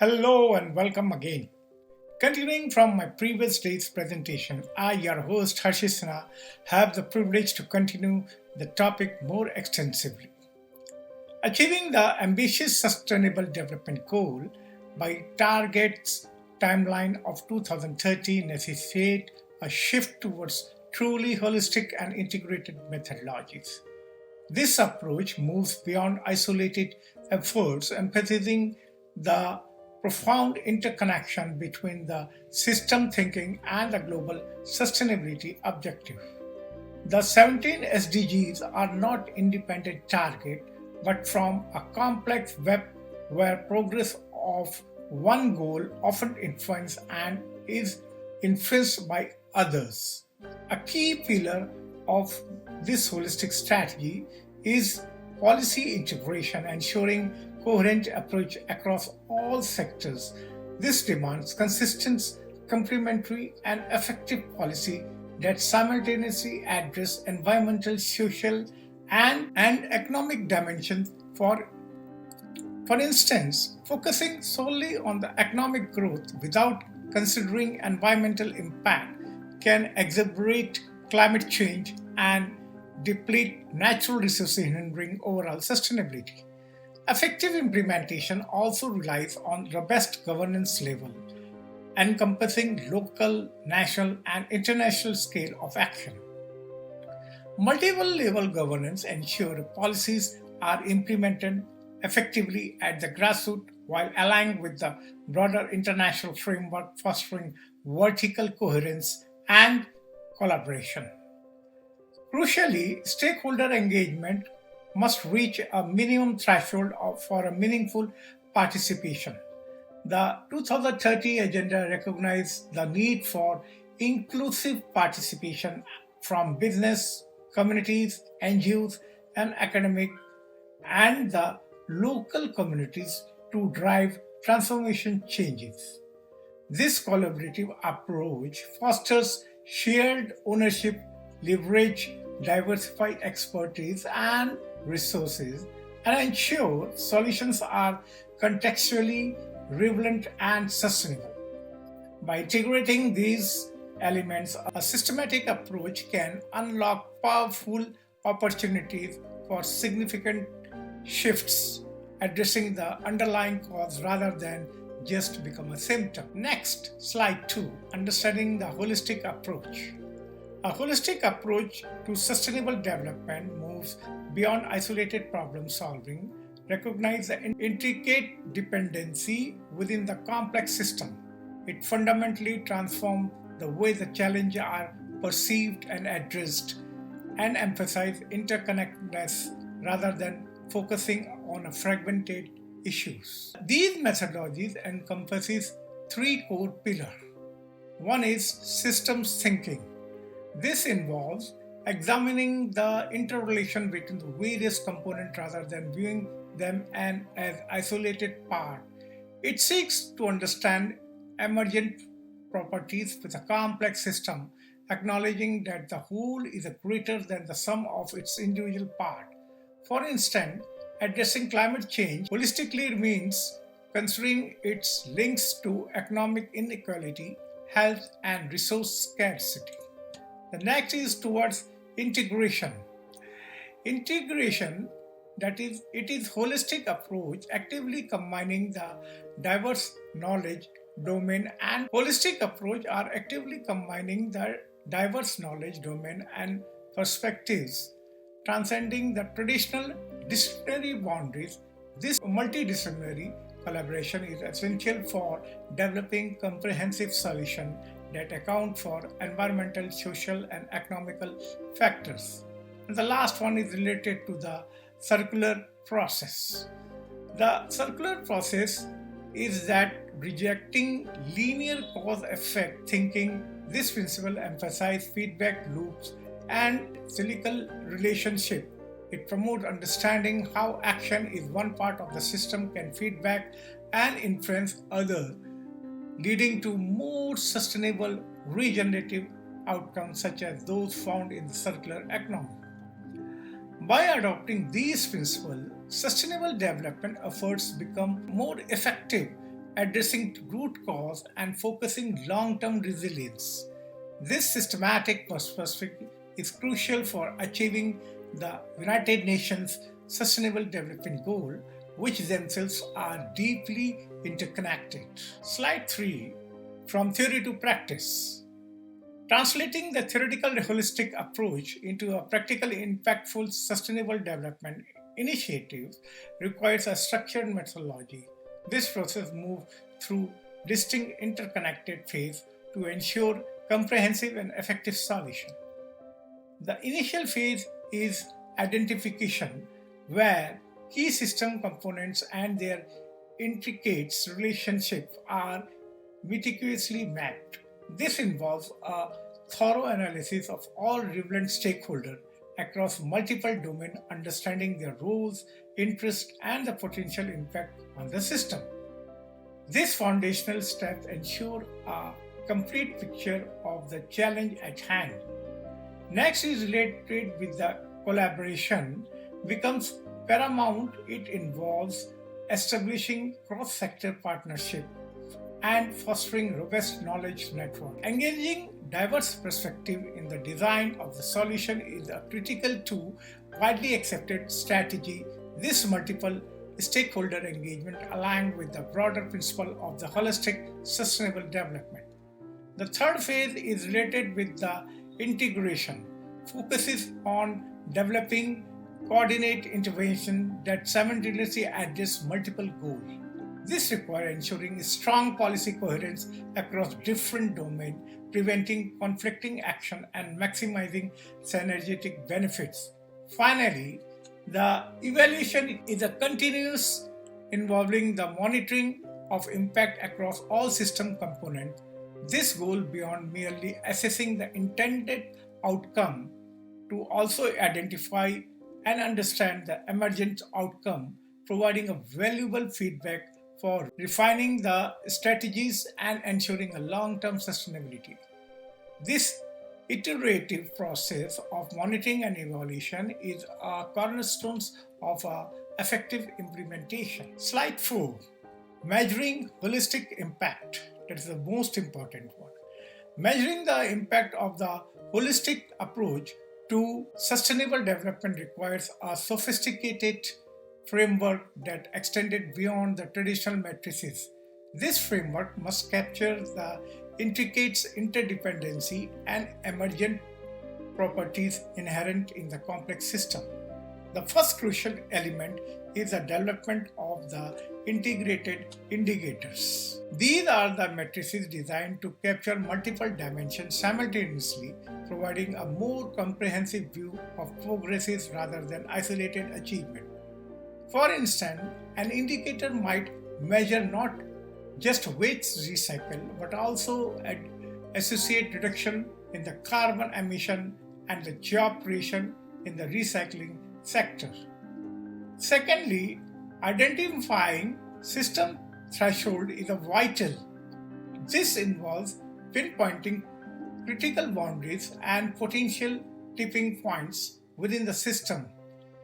Hello and welcome again. Continuing from my previous day's presentation, I, your host Harshishna, have the privilege to continue the topic more extensively. Achieving the ambitious Sustainable Development Goal by targets timeline of 2030 necessitate a shift towards truly holistic and integrated methodologies. This approach moves beyond isolated efforts, emphasizing the profound interconnection between the system thinking and the global sustainability objective. The 17 SDGs are not independent targets but from a complex web where progress of one goal often influences and is influenced by others. A key pillar of this holistic strategy is policy integration, ensuring coherent approach across all sectors. This demands consistent, complementary, and effective policy that simultaneously address environmental, social, and economic dimensions. For instance, focusing solely on the economic growth without considering environmental impact can exacerbate climate change and deplete natural resources, hindering overall sustainability. Effective implementation also relies on robust governance level, encompassing local, national, and international scale of action. Multiple level governance ensure policies are implemented effectively at the grassroots while aligning with the broader international framework, fostering vertical coherence and collaboration. Crucially, stakeholder engagement must reach a minimum threshold for a meaningful participation. The 2030 Agenda recognizes the need for inclusive participation from business, communities, NGOs, and academic and the local communities to drive transformation changes. This collaborative approach fosters shared ownership, leverage diversified expertise and resources, and ensure solutions are contextually relevant and sustainable. By integrating these elements, a systematic approach can unlock powerful opportunities for significant shifts, addressing the underlying cause rather than just become a symptom. Next, slide 2, understanding the holistic approach. A holistic approach to sustainable development moves beyond isolated problem solving, recognize the intricate dependency within the complex system. It fundamentally transforms the way the challenges are perceived and addressed and emphasize interconnectedness rather than focusing on a fragmented issues. These methodologies encompasses three core pillars. One is systems thinking. This involves examining the interrelation between the various components rather than viewing them as isolated parts. It seeks to understand emergent properties with a complex system, acknowledging that the whole is greater than the sum of its individual parts. For instance, addressing climate change holistically means considering its links to economic inequality, health, and resource scarcity. The next is towards integration. Integration, that is, it is holistic approach actively combining the diverse knowledge domain and holistic approach are actively combining the diverse knowledge domain and perspectives, transcending the traditional disciplinary boundaries. This multidisciplinary collaboration is essential for developing comprehensive solutions that account for environmental, social, and economical factors. And the last one is related to the circular process. The circular process is that rejecting linear cause effect thinking. This principle emphasizes feedback loops and cyclical relationship. It promotes understanding how action is one part of the system can feedback and influence others, leading to more sustainable regenerative outcomes such as those found in the circular economy. By adopting these principles, sustainable development efforts become more effective addressing root cause and focusing long-term resilience. This systematic perspective is crucial for achieving the United Nations Sustainable Development Goal, which themselves are deeply interconnected. Slide 3, from theory to practice. Translating the theoretical holistic approach into a practical, impactful, sustainable development initiative requires a structured methodology. This process moves through distinct interconnected phases to ensure comprehensive and effective solution. The initial phase is identification, where key system components and their intricate relationships are meticulously mapped. This involves a thorough analysis of all relevant stakeholders across multiple domains, understanding their roles, interests, and the potential impact on the system. This foundational step ensures a complete picture of the challenge at hand. Next is related with the collaboration becomes paramount. It involves establishing cross-sector partnership and fostering robust knowledge network. Engaging diverse perspective in the design of the solution is a critical to widely accepted strategy. This multiple stakeholder engagement aligned with the broader principle of the holistic sustainable development. The third phase is related with the integration, focuses on developing coordinate intervention that simultaneously address multiple goals. This requires ensuring strong policy coherence across different domains, preventing conflicting action and maximizing synergetic benefits. Finally, the evaluation is a continuous involving the monitoring of impact across all system components. This goes beyond merely assessing the intended outcome to also identify and understand the emergent outcome, providing a valuable feedback for refining the strategies and ensuring a long-term sustainability. This iterative process of monitoring and evaluation is a cornerstone of effective implementation. Slide 4. Measuring holistic impact. That is the most important one. Measuring the impact of the holistic approach to sustainable development requires a sophisticated framework that extended beyond the traditional matrices. This framework must capture the intricate interdependency and emergent properties inherent in the complex system. The first crucial element is the development of the integrated indicators. These are the matrices designed to capture multiple dimensions simultaneously, providing a more comprehensive view of progresses rather than isolated achievement. For instance, an indicator might measure not just waste recycle but also associate reduction in the carbon emission and the job creation in the recycling sector. Secondly, identifying system threshold is vital. This involves pinpointing critical boundaries and potential tipping points within the system.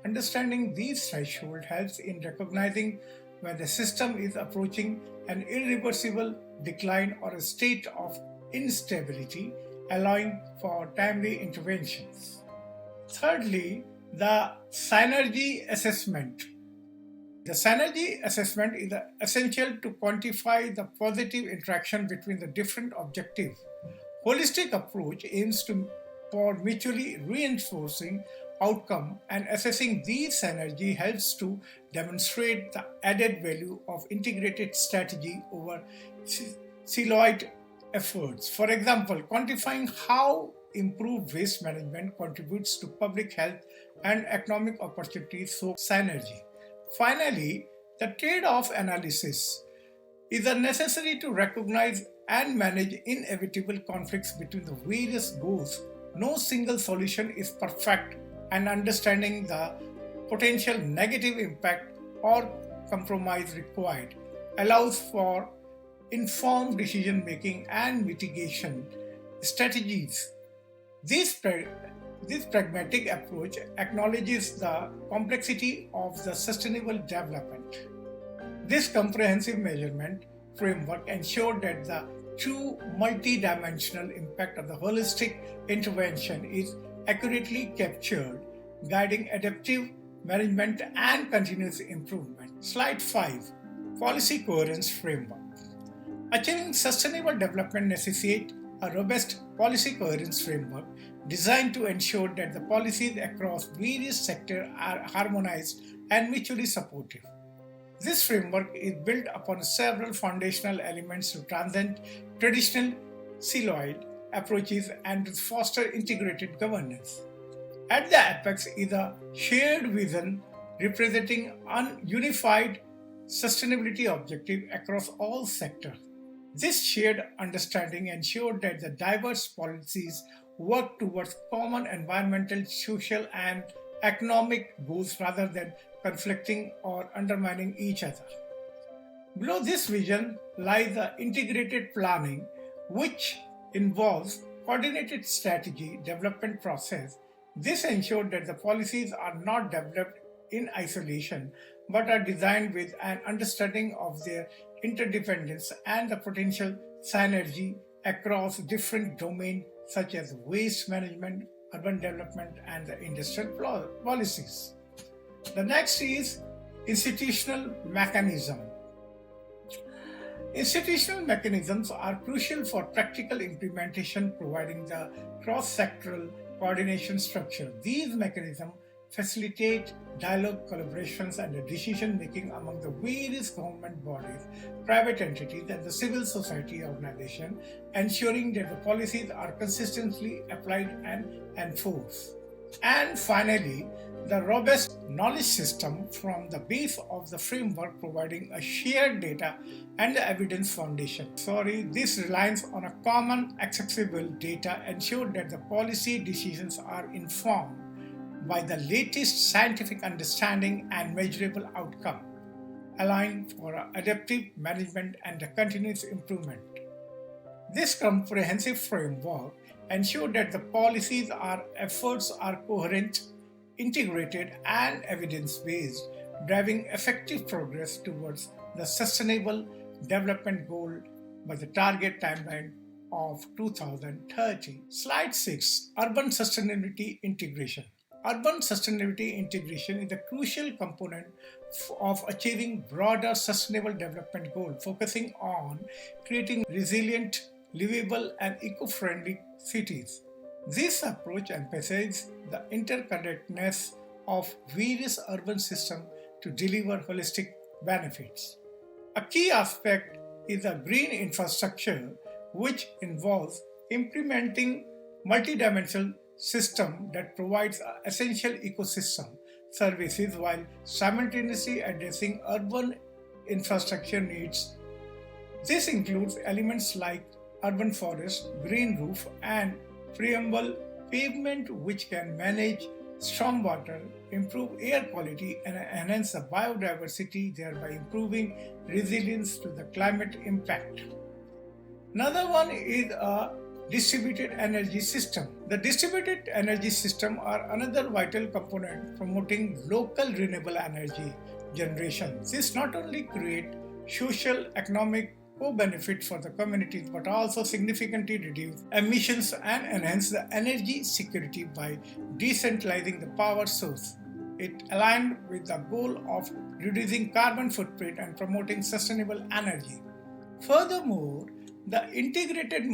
Understanding these thresholds helps in recognizing when the system is approaching an irreversible decline or a state of instability, allowing for timely interventions. Thirdly, the synergy assessment. The synergy assessment is essential to quantify the positive interaction between the different objectives. Holistic approach aims for mutually reinforcing outcome, and assessing these synergy helps to demonstrate the added value of integrated strategy over siloed efforts. For example, quantifying how improved waste management contributes to public health and economic opportunities through synergy. Finally, the trade-off analysis is necessary to recognize and manage inevitable conflicts between the various goals. No single solution is perfect, and understanding the potential negative impact or compromise required allows for informed decision making and mitigation strategies. This pragmatic approach acknowledges the complexity of the sustainable development. This comprehensive measurement framework ensures that the true multidimensional impact of the holistic intervention is accurately captured, guiding adaptive management and continuous improvement. Slide 5. Policy Coherence Framework. Achieving sustainable development necessitates a robust policy coherence framework designed to ensure that the policies across various sectors are harmonized and mutually supportive. This framework is built upon several foundational elements to transcend traditional siloed approaches and to foster integrated governance. At the apex is a shared vision representing a unified sustainability objective across all sectors. This shared understanding ensured that the diverse policies work towards common environmental, social, and economic goals rather than conflicting or undermining each other. Below this vision lies the integrated planning, which involves coordinated strategy development process. This ensured that the policies are not developed in isolation but are designed with an understanding of their interdependence and the potential synergy across different domains such as waste management, urban development, and the industrial policies. The next is institutional mechanism. Institutional mechanisms are crucial for practical implementation, providing the cross-sectoral coordination structure. These mechanisms facilitate dialogue, collaborations, and decision-making among the various government bodies, private entities, and the civil society organizations, ensuring that the policies are consistently applied and enforced. And finally, the robust knowledge system from the base of the framework, providing a shared data and the evidence foundation. This reliance on a common accessible data ensures that the policy decisions are informed by the latest scientific understanding and measurable outcome, allowing for adaptive management and continuous improvement. This comprehensive framework ensures that the policies efforts are coherent, integrated, and evidence-based, driving effective progress towards the sustainable development goal by the target timeline of 2030. Slide 6. Urban Sustainability Integration. Urban sustainability integration is a crucial component of achieving broader sustainable development goals, focusing on creating resilient, livable, and eco-friendly cities. This approach emphasizes the interconnectedness of various urban systems to deliver holistic benefits. A key aspect is the green infrastructure, which involves implementing multidimensional system that provides essential ecosystem services while simultaneously addressing urban infrastructure needs. This includes elements like urban forest, green roof, and permeable pavement, which can manage stormwater, improve air quality, and enhance the biodiversity, thereby improving resilience to the climate impact. Another one is a distributed energy system. The distributed energy system are another vital component promoting local renewable energy generation. This not only create social, economic co-benefit for the communities but also significantly reduce emissions and enhance the energy security by decentralizing the power source. It aligned with the goal of reducing carbon footprint and promoting sustainable energy. Furthermore, the integrated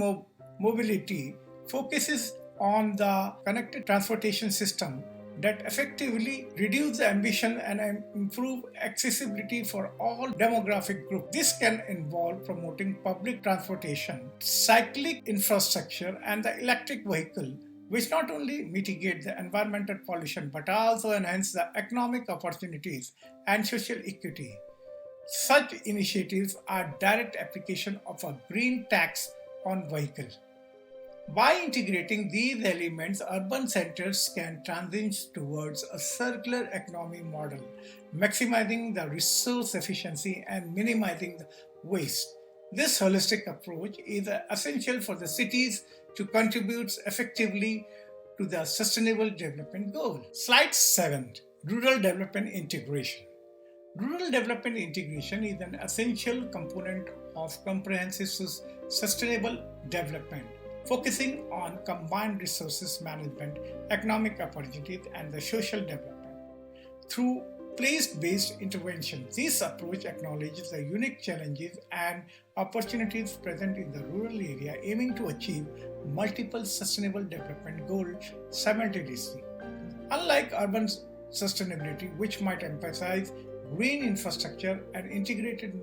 mobility focuses on the connected transportation system that effectively reduce the emission and improve accessibility for all demographic groups. This can involve promoting public transportation, cyclic infrastructure, and the electric vehicle, which not only mitigate the environmental pollution but also enhance the economic opportunities and social equity. Such initiatives are direct application of a green tax on vehicles. By integrating these elements, urban centers can transition towards a circular economy model, maximizing the resource efficiency and minimizing the waste. This holistic approach is essential for the cities to contribute effectively to the Sustainable Development Goal. Slide 7. Rural Development Integration. Rural development integration is an essential component of comprehensive sustainable development, focusing on combined resources management, economic opportunities, and the social development. Through place-based intervention, this approach acknowledges the unique challenges and opportunities present in the rural area, aiming to achieve multiple sustainable development goals simultaneously. Unlike urban sustainability, which might emphasize green infrastructure and integrated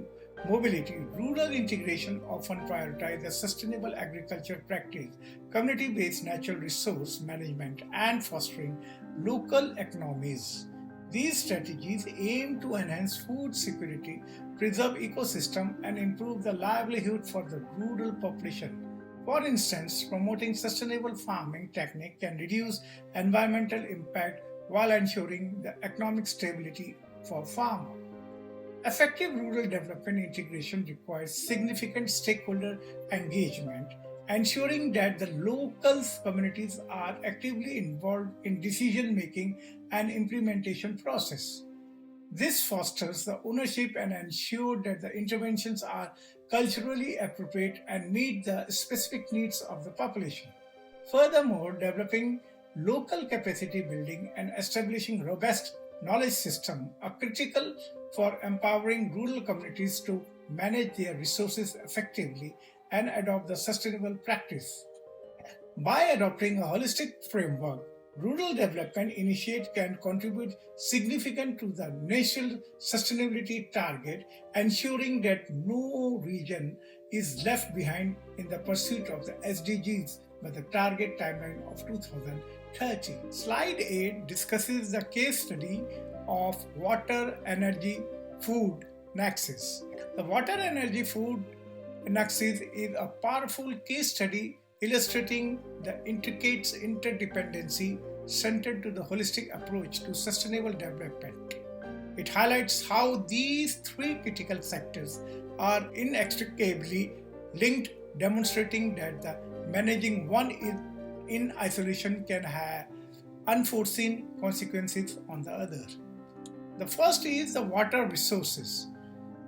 mobility, rural integration often prioritizes sustainable agriculture practice, community-based natural resource management, and fostering local economies. These strategies aim to enhance food security, preserve ecosystem, and improve the livelihood for the rural population. For instance, promoting sustainable farming technique can reduce environmental impact while ensuring the economic stability for farmers. Effective rural development integration requires significant stakeholder engagement, ensuring that the local communities are actively involved in decision making and implementation process. This fosters the ownership and ensures that the interventions are culturally appropriate and meet the specific needs of the population. Furthermore, developing local capacity building and establishing robust knowledge systems are critical for empowering rural communities to manage their resources effectively and adopt the sustainable practice. By adopting a holistic framework, rural development initiatives can contribute significantly to the national sustainability target, ensuring that no region is left behind in the pursuit of the SDGs by the target timeline of 2030. Slide 8 discusses the case study of water, energy, food nexus. The water, energy, food nexus is a powerful case study illustrating the intricate interdependency centered to the holistic approach to sustainable development. It highlights how these three critical sectors are inextricably linked, demonstrating that the managing one in isolation can have unforeseen consequences on the other. The first is the water resources.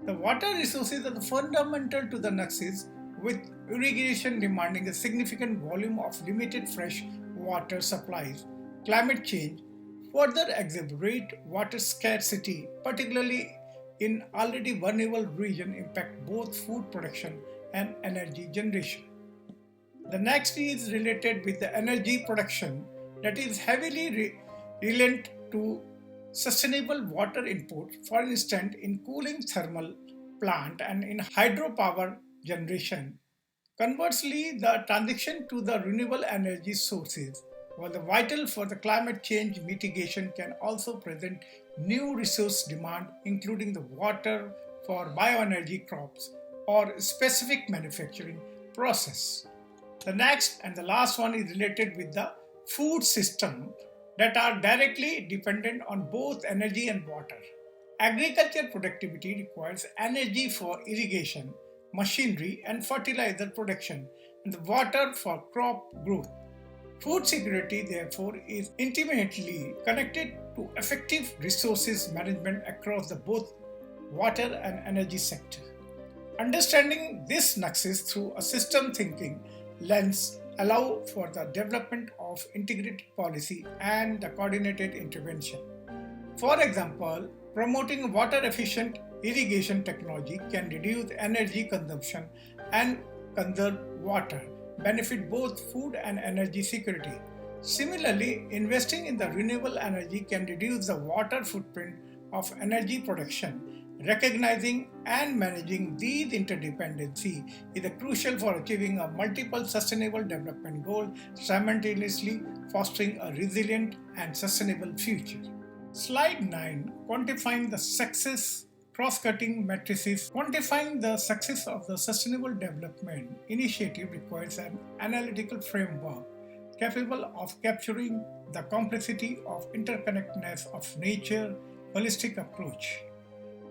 The water resources are fundamental to the nexus, with irrigation demanding a significant volume of limited fresh water supplies. Climate change further exacerbate water scarcity, particularly in already vulnerable regions, impact both food production and energy generation. The next is related with the energy production, that is heavily relevant to sustainable water input, for instance in cooling thermal plant and in hydropower generation. Conversely, the transition to the renewable energy sources, while vital for the climate change mitigation, can also present new resource demand, including the water for bioenergy crops or specific manufacturing process. The next and the last one is related with the food system that are directly dependent on both energy and water. Agriculture productivity requires energy for irrigation, machinery, and fertilizer production, and the water for crop growth. Food security, therefore, is intimately connected to effective resources management across the both water and energy sector. Understanding this nexus through a system thinking lens allow for the development of integrated policy and the coordinated intervention. For example, promoting water efficient irrigation technology can reduce energy consumption and conserve water, benefit both food and energy security. Similarly, investing in the renewable energy can reduce the water footprint of energy production. Recognizing and managing these interdependencies is crucial for achieving a multiple sustainable development goal, simultaneously fostering a resilient and sustainable future. Slide 9, quantifying the success cross-cutting matrices. Quantifying the success of the sustainable development initiative requires an analytical framework capable of capturing the complexity of interconnectedness of nature, holistic approach.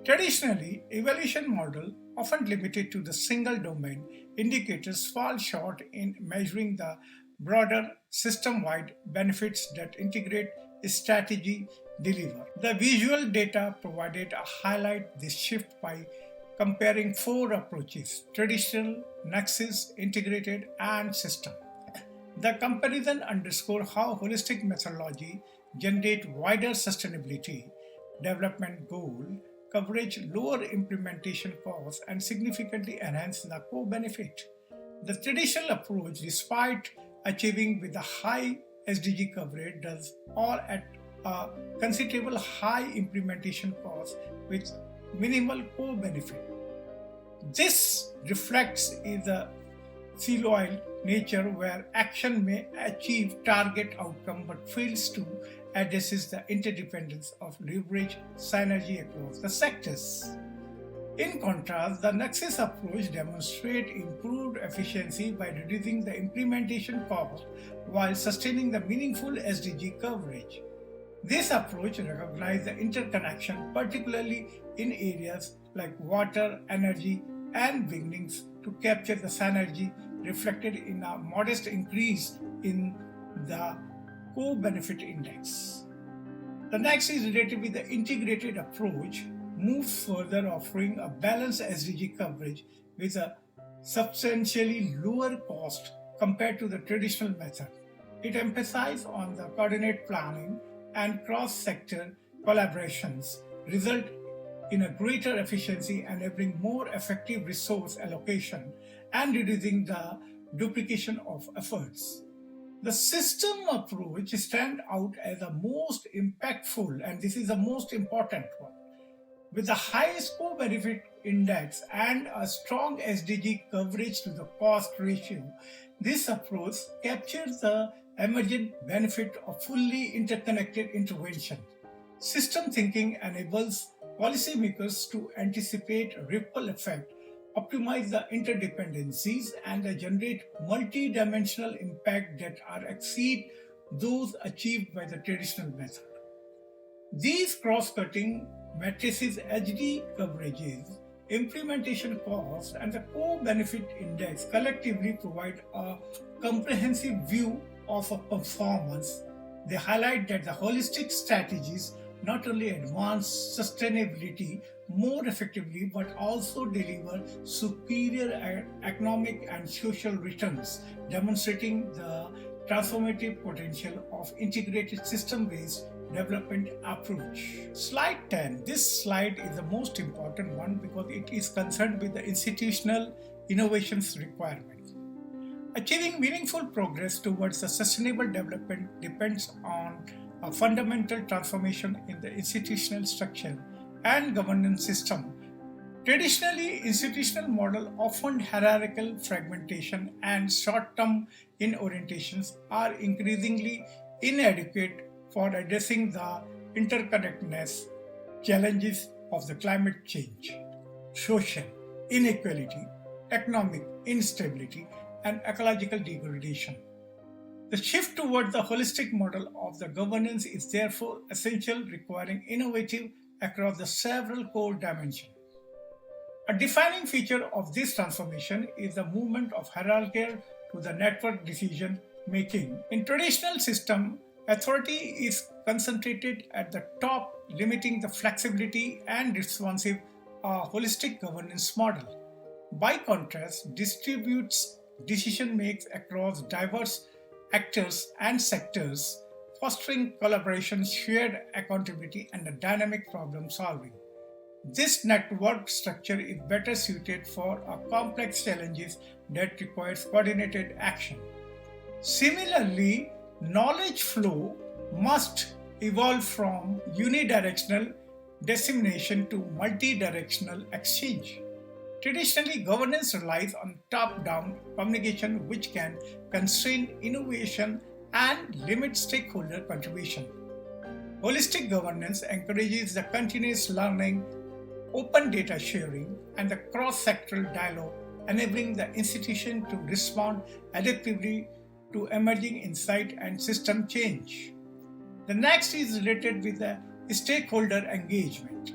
Traditionally, evaluation models, often limited to the single domain, indicators fall short in measuring the broader system-wide benefits that integrate strategy deliver. The visual data provided highlight this shift by comparing four approaches: traditional, Nexus, integrated, and system. The comparison underscores how holistic methodology generate wider sustainability, development goal, coverage, lower implementation costs, and significantly enhance the co-benefit. The traditional approach, despite achieving with a high SDG coverage, does all at a considerable high implementation cost with minimal co-benefit. This reflects in the celoid nature where action may achieve target outcome but fails to addresses the interdependence of leverage synergy across the sectors. In contrast, the Nexus approach demonstrates improved efficiency by reducing the implementation cost while sustaining the meaningful SDG coverage. This approach recognizes the interconnection, particularly in areas like water, energy, and beginnings to capture the synergy reflected in a modest increase in the co-benefit index. The next is related with the integrated approach moves further, offering a balanced SDG coverage with a substantially lower cost compared to the traditional method. It emphasizes on the coordinate planning and cross-sector collaborations, result in a greater efficiency, enabling more effective resource allocation and reducing the duplication of efforts. The system approach stands out as the most impactful, and this is the most important one. With the highest co-benefit index and a strong SDG coverage to the cost ratio, this approach captures the emergent benefit of fully interconnected intervention. System thinking enables policymakers to anticipate ripple effect, optimize the interdependencies, and generate multi-dimensional impact that are exceed those achieved by the traditional method. These cross-cutting matrices HD coverages, implementation costs, and the co-benefit index collectively provide a comprehensive view of a performance. They highlight that the holistic strategies not only advance sustainability more effectively but also deliver superior economic and social returns, demonstrating the transformative potential of integrated system-based development approach. Slide 10. This slide is the most important one because it is concerned with the institutional innovations requirements. Achieving meaningful progress towards a sustainable development depends on a fundamental transformation in the institutional structure and governance system. Traditionally, institutional model often hierarchical fragmentation and short-term in orientations are increasingly inadequate for addressing the interconnectedness challenges of the climate change, social inequality, economic instability, and ecological degradation. The shift toward the holistic model of the governance is therefore essential, requiring innovative across the several core dimensions. A defining feature of this transformation is the movement of hierarchy to the network decision making. In traditional system, authority is concentrated at the top, limiting the flexibility and responsive holistic governance model. By contrast, distributes decision makes across diverse actors and sectors, fostering collaboration, shared accountability, and a dynamic problem solving. This network structure is better suited for complex challenges that requires coordinated action. Similarly, knowledge flow must evolve from unidirectional dissemination to multi-directional exchange. Traditionally, governance relies on top-down communication, which can constrain innovation and limit stakeholder contribution. Holistic governance encourages the continuous learning, open data sharing, and the cross-sectoral dialogue, enabling the institution to respond adaptively to emerging insight and system change. The next is related with the stakeholder engagement.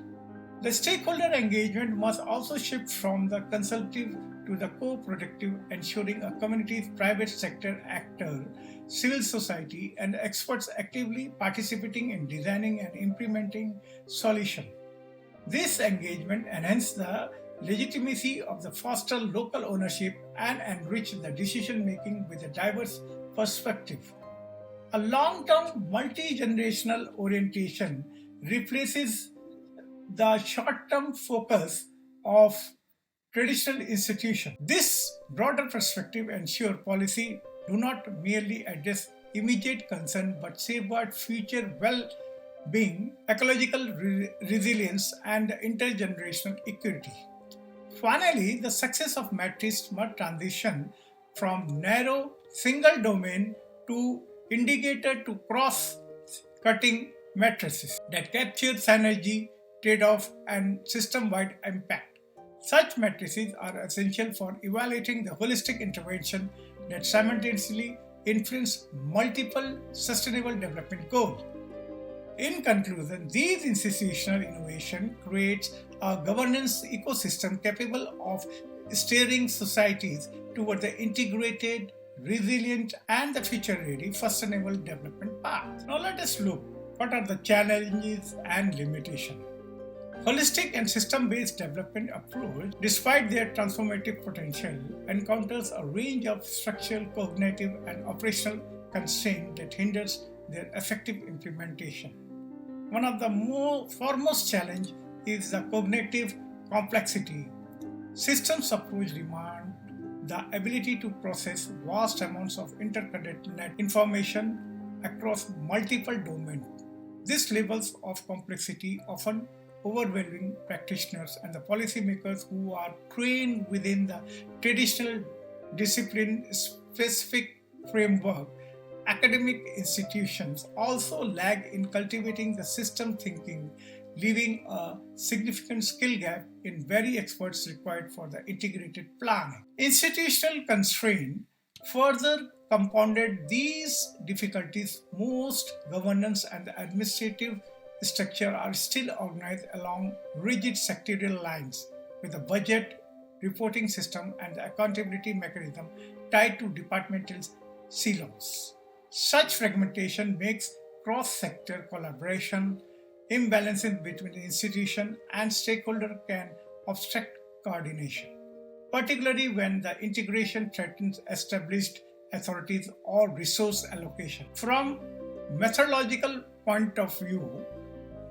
The stakeholder engagement must also shift from the consultative to the co-productive, ensuring a community's private sector actor, civil society, and experts actively participating in designing and implementing solutions. This engagement enhances the legitimacy of the foster local ownership and enrich the decision making with a diverse perspective. A long-term multi-generational orientation replaces the short-term focus of traditional institutions. This broader perspective ensures policy do not merely address immediate concern but safeguard future well-being, ecological resilience, and intergenerational equity. Finally, the success of matrix must transition from narrow single domain to indicator to cross-cutting matrices that capture synergy, trade-off, and system-wide impact. Such matrices are essential for evaluating the holistic intervention that simultaneously influence multiple sustainable development goals. In conclusion, these institutional innovation creates a governance ecosystem capable of steering societies toward the integrated, resilient, and the future-ready sustainable development path. Now let us look what are the challenges and limitations. Holistic and system-based development approach, despite their transformative potential, encounters a range of structural, cognitive, and operational constraints that hinders their effective implementation. One of the foremost challenges is the cognitive complexity. Systems approach demand the ability to process vast amounts of interconnected information across multiple domains. This levels of complexity often overwhelming practitioners and the policymakers who are trained within the traditional discipline-specific framework. Academic institutions also lag in cultivating the system thinking, leaving a significant skill gap in very experts required for the integrated planning. Institutional constraint further compounded these difficulties. Most governance and administrative structure are still organized along rigid sectorial lines, with a budget, reporting system, and the accountability mechanism tied to departmental silos. Such fragmentation makes cross-sector collaboration, imbalances between institution and stakeholder can obstruct coordination, particularly when the integration threatens established authorities or resource allocation. From methodological point of view,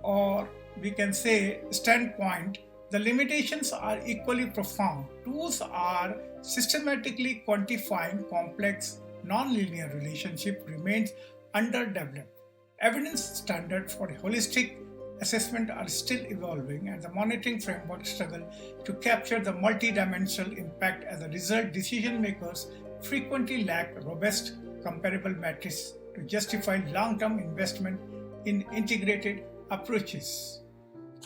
or we can say standpoint, the limitations are equally profound. Tools are systematically quantifying complex non-linear relationship remains underdeveloped. Evidence standards for holistic assessment are still evolving, and the monitoring framework struggle to capture the multidimensional impact. As a result, decision makers frequently lack robust comparable metrics to justify long-term investment in integrated approaches.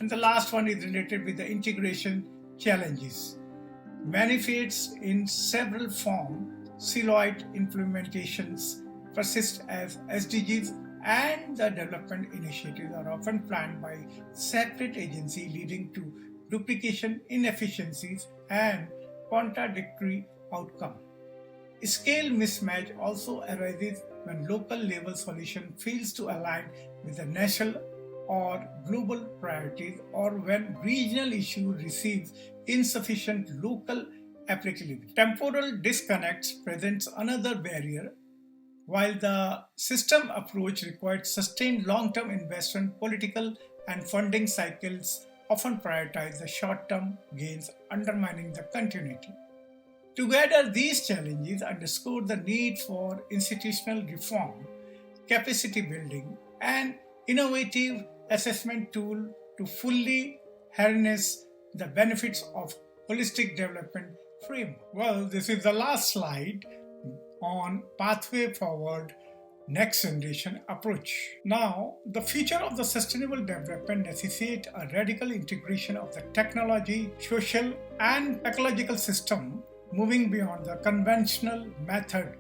And the last one is related with the integration challenges. Manifests in several forms, siloed implementations persist as SDGs, and the development initiatives are often planned by separate agencies, leading to duplication, inefficiencies, and contradictory outcomes. Scale mismatch also arises when local level solution fails to align with the national or global priorities, or when regional issue receives insufficient local applicability. Temporal disconnects presents another barrier. While the system approach requires sustained long-term investment, political and funding cycles often prioritize the short-term gains, undermining the continuity. Together, these challenges underscore the need for institutional reform, capacity building, and innovative assessment tool to fully harness the benefits of holistic development framework. Well, this is the last slide on pathway forward next generation approach. Now, the future of the sustainable development necessitates a radical integration of the technology, social, and ecological system, moving beyond the conventional method.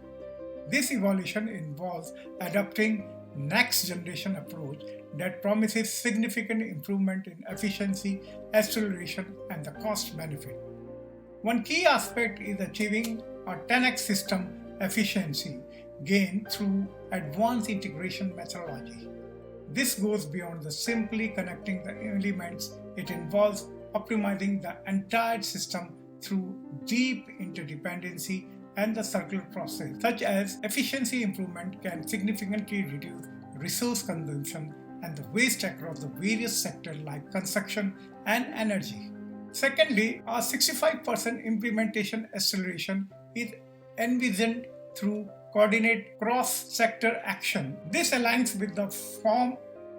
This evolution involves adopting next generation approach that promises significant improvement in efficiency, acceleration, and the cost benefit. One key aspect is achieving a 10x system efficiency gain through advanced integration methodology. This goes beyond the simply connecting the elements. It involves optimizing the entire system through deep interdependency and the circular process, such as efficiency improvement can significantly reduce resource consumption and the waste across the various sectors like construction and energy. Secondly, a 65% implementation acceleration is envisioned through coordinated cross-sector action. This aligns with the form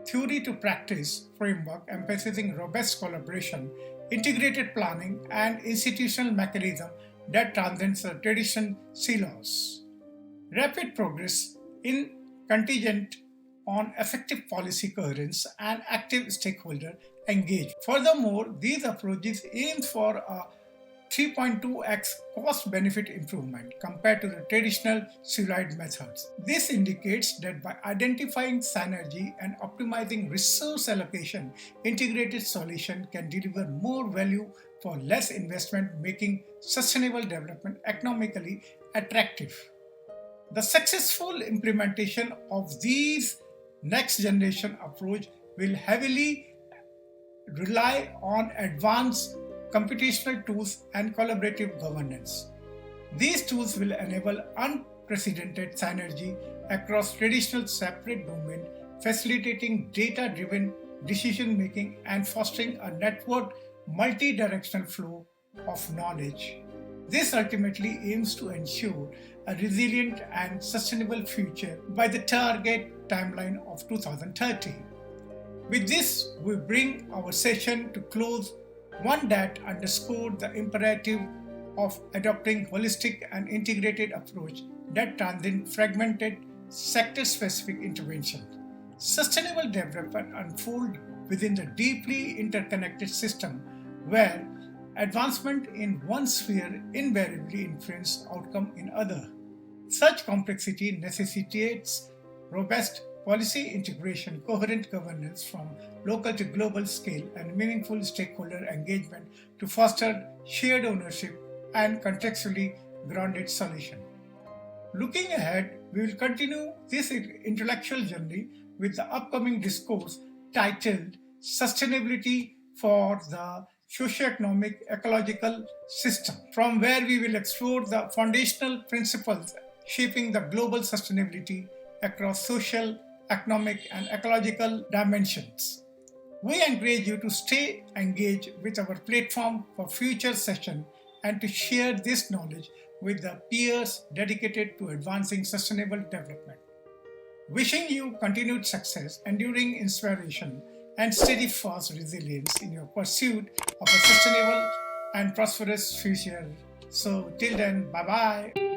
theory to practice framework emphasizing robust collaboration, integrated planning, and institutional mechanism that transcends the traditional silos. Rapid progress in contingent on effective policy coherence and active stakeholder engagement. Furthermore, these approaches aim for a 3.2x cost-benefit improvement compared to the traditional siloed methods. This indicates that by identifying synergy and optimizing resource allocation, integrated solution can deliver more value for less investment, making sustainable development economically attractive. The successful implementation of these next generation approach will heavily rely on advanced computational tools and collaborative governance. These tools will enable unprecedented synergy across traditional separate domains, facilitating data-driven decision-making and fostering a networked multi-directional flow of knowledge. This ultimately aims to ensure a resilient and sustainable future by the target timeline of 2030. With this, we bring our session to close, one that underscored the imperative of adopting holistic and integrated approach that transcends fragmented sector-specific intervention. Sustainable development unfolds within the deeply interconnected system where advancement in one sphere invariably influences outcome in other. Such complexity necessitates robust policy integration, coherent governance from local to global scale, and meaningful stakeholder engagement to foster shared ownership and contextually grounded solution. Looking ahead, we will continue this intellectual journey with the upcoming discourse titled Sustainability for the Socioeconomic Ecological System, from where we will explore the foundational principles shaping the global sustainability across social, economic, and ecological dimensions. We encourage you to stay engaged with our platform for future sessions and to share this knowledge with the peers dedicated to advancing sustainable development. Wishing you continued success, enduring inspiration, and steadfast resilience in your pursuit of a sustainable and prosperous future. So, till then, bye bye.